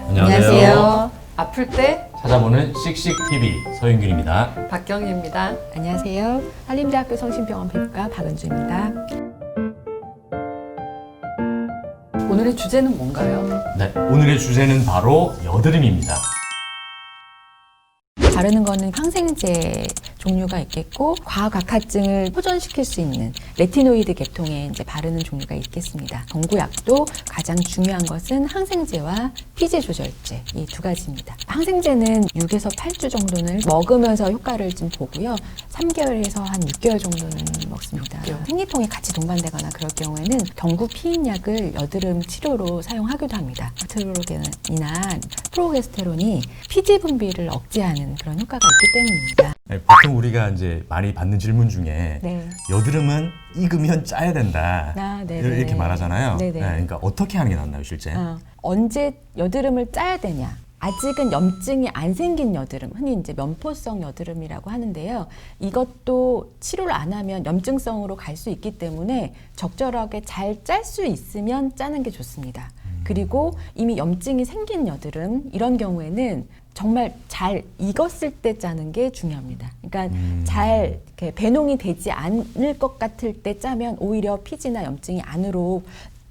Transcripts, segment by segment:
안녕하세요. 아플 때 찾아보는 씩씩TV 서윤균입니다. 박경희입니다. 안녕하세요. 한림대학교 성심병원 피부과 박은주입니다. 오늘의 주제는 뭔가요? 네, 오늘의 주제는 바로 여드름입니다. 바르는 거는 항생제 종류가 있겠고 과각화증을 호전시킬 수 있는 레티노이드 계통의 이제 바르는 종류가 있겠습니다. 경구약도 가장 중요한 것은 항생제와 피지 조절제 이 두 가지입니다. 항생제는 6에서 8주 정도는 먹으면서 효과를 좀 보고요. 3개월에서 한 6개월 정도는 먹습니다. 생리통이 같이 동반되거나 그럴 경우에는 경구 피임약을 여드름 치료로 사용하기도 합니다. 트로겐이나 프로게스테론이 피지 분비를 억제하는 그런 효과가 있기 때문입니다. 네, 보통 우리가 이제 많이 받는 질문 중에 네. 여드름은 익으면 짜야 된다 네네. 이렇게 말하잖아요. 네네. 네, 그러니까 어떻게 하는 게 낫나요, 실제? 언제 여드름을 짜야 되냐? 아직은 염증이 안 생긴 여드름, 흔히 이제 면포성 여드름이라고 하는데요. 이것도 치료를 안 하면 염증성으로 갈 수 있기 때문에 적절하게 잘 짤 수 있으면 짜는 게 좋습니다. 그리고 이미 염증이 생긴 여드름, 이런 경우에는 정말 잘 익었을 때 짜는 게 중요합니다. 그러니까 잘 이렇게 배농이 되지 않을 것 같을 때 짜면 오히려 피지나 염증이 안으로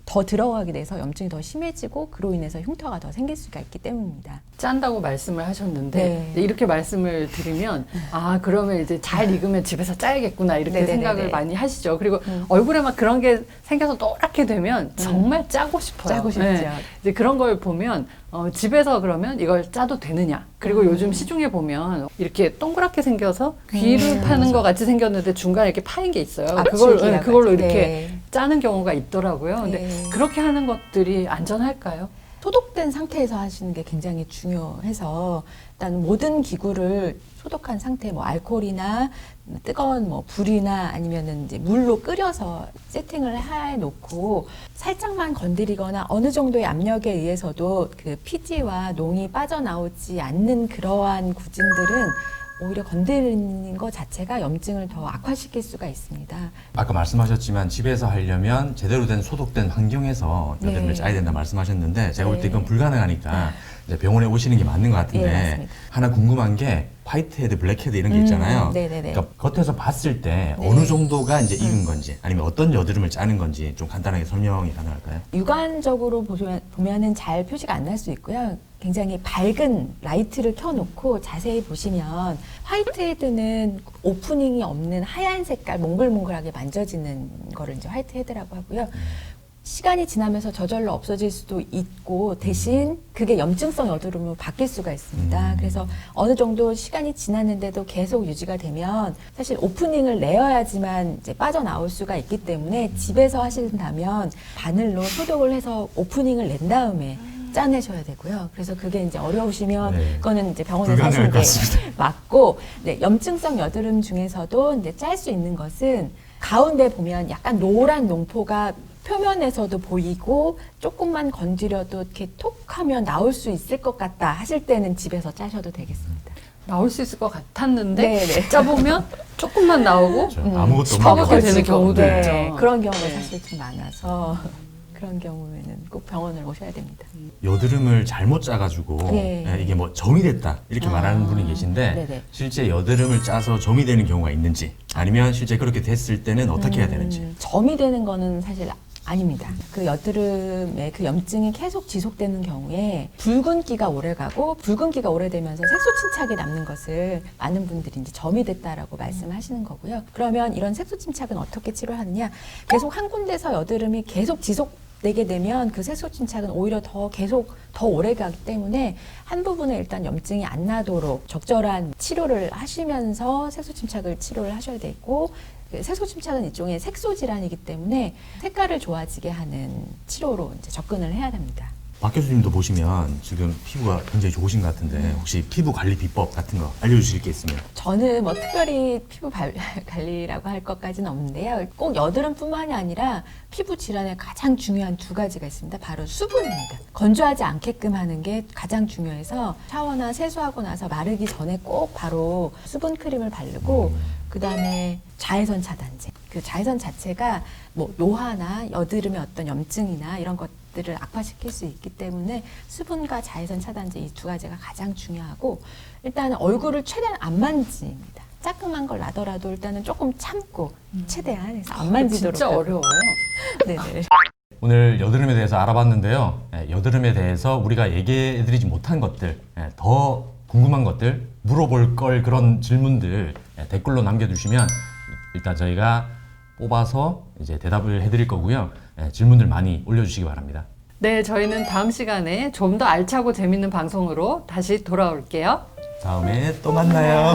더 들어가게 돼서 염증이 더 심해지고 그로 인해서 흉터가 더 생길 수가 있기 때문입니다. 짠다고 말씀을 하셨는데 네. 이렇게 말씀을 드리면 아 그러면 이제 잘 익으면 집에서 짜야겠구나 이렇게 네네네네. 생각을 많이 하시죠. 그리고 얼굴에 막 그런 게 생겨서 노랗게 되면 정말 짜고 싶어요. 짜고 싶죠. 이제 그런 걸 보면 집에서 그러면 이걸 짜도 되느냐. 그리고 요즘 시중에 보면 이렇게 동그랗게 생겨서 귀를 파는 것 같이 생겼는데 중간에 이렇게 파인 게 있어요. 그걸로 이렇게 네. 짜는 경우가 있더라고요. 근데 네. 그렇게 하는 것들이 안전할까요? 소독된 상태에서 하시는 게 굉장히 중요해서 일단 모든 기구를 소독한 상태, 뭐 알코올이나 뜨거운 뭐 불이나 아니면은 이제 물로 끓여서 세팅을 해놓고 살짝만 건드리거나 어느 정도의 압력에 의해서도 그 피지와 농이 빠져나오지 않는 그러한 구진들은 오히려 건드리는 것 자체가 염증을 더 악화시킬 수가 있습니다. 아까 말씀하셨지만 집에서 하려면 제대로 된 소독된 환경에서 여드름을 네. 짜야 된다 말씀하셨는데 제가 볼 때 네. 이건 불가능하니까 이제 병원에 오시는 게 맞는 것 같은데 예, 맞습니다. 하나 궁금한 게 화이트헤드, 블랙헤드 이런 게 있잖아요. 네네네. 그러니까 겉에서 봤을 때 네. 어느 정도가 이제 익은 건지 아니면 어떤 여드름을 짜는 건지 좀 간단하게 설명이 가능할까요? 육안적으로 보면은 잘 표시가 안 날 수 있고요. 굉장히 밝은 라이트를 켜놓고 자세히 보시면 화이트헤드는 오프닝이 없는 하얀 색깔 몽글몽글하게 만져지는 거를 이제 화이트헤드라고 하고요. 시간이 지나면서 저절로 없어질 수도 있고 대신 그게 염증성 여드름으로 바뀔 수가 있습니다. 그래서 어느 정도 시간이 지났는데도 계속 유지가 되면 사실 오프닝을 내어야지만 이제 빠져나올 수가 있기 때문에 집에서 하신다면 바늘로 소독을 해서 오프닝을 낸 다음에 짜내셔야 되고요. 그래서 그게 이제 어려우시면 네. 그거는 이제 병원에서 불가능할 하시는 것 게 같습니다. 맞고, 네, 염증성 여드름 중에서도 이제 짤 수 있는 것은 가운데 보면 약간 노란 농포가 표면에서도 보이고 조금만 건드려도 이렇게 톡 하면 나올 수 있을 것 같다 하실 때는 집에서 짜셔도 되겠습니다. 나올 수 있을 것 같았는데 네네. 짜보면 조금만 나오고 아무것도 퍼붓게 없는 되는 거. 경우도 네. 있죠. 그런 경우가 네. 사실 좀 많아서 그런 경우에는 꼭 병원을 오셔야 됩니다. 여드름을 잘못 짜가지고 네. 이게 뭐 점이 됐다 이렇게 말하는 분이 계신데 네네. 실제 여드름을 짜서 점이 되는 경우가 있는지 아니면 실제 그렇게 됐을 때는 어떻게 해야 되는지 점이 되는 거는 사실 아닙니다. 그 여드름의 그 염증이 계속 지속되는 경우에 붉은기가 오래가고 붉은기가 오래되면서 색소 침착이 남는 것을 많은 분들이 이제 점이 됐다라고 말씀하시는 거고요. 그러면 이런 색소 침착은 어떻게 치료하느냐? 계속 한 군데서 여드름이 계속 지속되게 되면 그 색소 침착은 오히려 더 오래 가기 때문에 한 부분에 일단 염증이 안 나도록 적절한 치료를 하시면서 색소 침착을 치료를 하셔야 되고 색소 침착은 일종의 색소 질환이기 때문에 색깔을 좋아지게 하는 치료로 이제 접근을 해야 됩니다. 박 교수님도 보시면 지금 피부가 굉장히 좋으신 것 같은데 혹시 피부 관리 비법 같은 거 알려주실 게 있으면 저는 뭐 특별히 피부 관리라고 할 것까지는 없는데요. 꼭 여드름뿐만이 아니라 피부 질환에 가장 중요한 두 가지가 있습니다. 바로 수분입니다. 건조하지 않게끔 하는 게 가장 중요해서 샤워나 세수하고 나서 마르기 전에 꼭 바로 수분 크림을 바르고 그 다음에 자외선 차단제, 그 자외선 자체가 뭐 노화나 여드름의 어떤 염증이나 이런 것들을 악화시킬 수 있기 때문에 수분과 자외선 차단제 이 두 가지가 가장 중요하고 일단은 얼굴을 최대한 안 만집니다. 따끔한 걸 나더라도 일단은 조금 참고 최대한 해서 안 만지도록. 진짜 하고. 어려워요. 네네. 오늘 여드름에 대해서 알아봤는데요. 여드름에 대해서 우리가 얘기해드리지 못한 것들, 더 궁금한 것들, 물어볼 걸 그런 질문들 댓글로 남겨주시면 일단 저희가 뽑아서 이제 대답을 해드릴 거고요. 질문들 많이 올려주시기 바랍니다. 네, 저희는 다음 시간에 좀 더 알차고 재밌는 방송으로 다시 돌아올게요. 다음에 또 만나요.